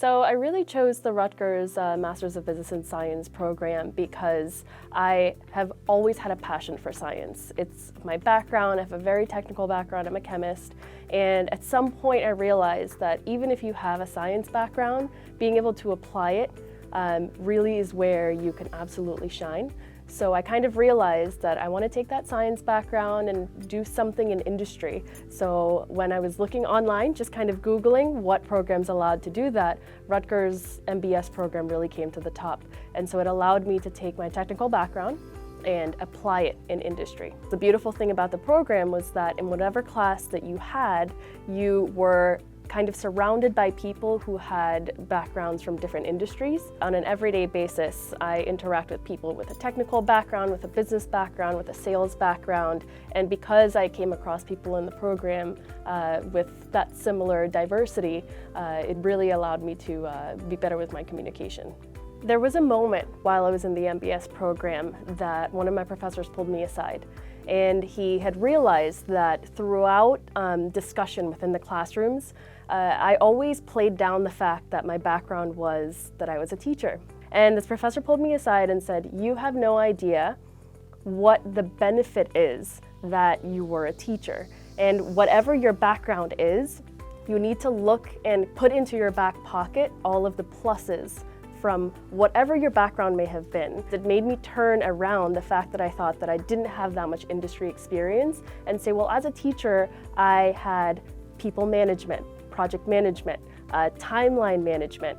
So I really chose the Rutgers Masters of Business and Science program because I have always had a passion for science. It's my background. I have a very technical background. I'm a chemist. And at some point I realized that even if you have a science background, being able to apply it really is where you can absolutely shine. So I kind of realized that I want to take that science background and do something in industry. So when I was looking online, just kind of Googling what programs allowed to do that, Rutgers MBS program really came to the top. And so it allowed me to take my technical background and apply it in industry. The beautiful thing about the program was that in whatever class that you had, you were kind of surrounded by people who had backgrounds from different industries. On an everyday basis, I interact with people with a technical background, with a business background, with a sales background, and because I came across people in the program with that similar diversity, it really allowed me to be better with my communication. There was a moment while I was in the MBS program that one of my professors pulled me aside, and he had realized that throughout discussion within the classrooms, I always played down the fact that my background was that I was a teacher. And this professor pulled me aside and said, "You have no idea what the benefit is that you were a teacher. And whatever your background is, you need to look and put into your back pocket all of the pluses from whatever your background may have been." It made me turn around the fact that I thought that I didn't have that much industry experience and say, well, as a teacher, I had people management, project management, timeline management,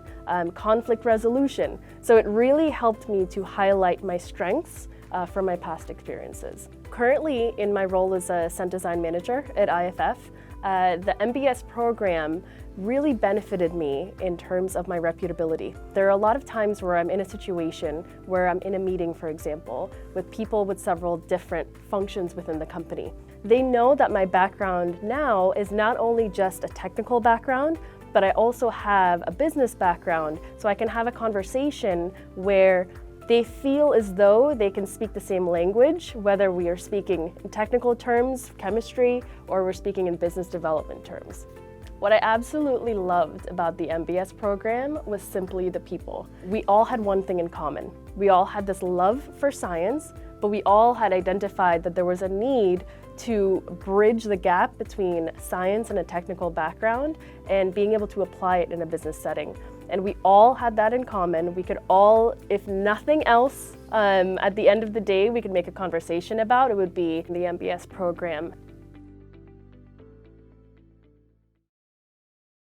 conflict resolution. So it really helped me to highlight my strengths from my past experiences. Currently, in my role as a scent design manager at IFF, the MBS program really benefited me in terms of my reputability. There are a lot of times where I'm in a situation where I'm in a meeting, for example, with people with several different functions within the company. They know that my background now is not only just a technical background, but I also have a business background, so I can have a conversation where they feel as though they can speak the same language, whether we are speaking in technical terms, chemistry, or we're speaking in business development terms. What I absolutely loved about the MBS program was simply the people. We all had one thing in common. We all had this love for science, but we all had identified that there was a need to bridge the gap between science and a technical background and being able to apply it in a business setting. And we all had that in common. We could all, if nothing else, at the end of the day, we could make a conversation about, it would be the MBS program.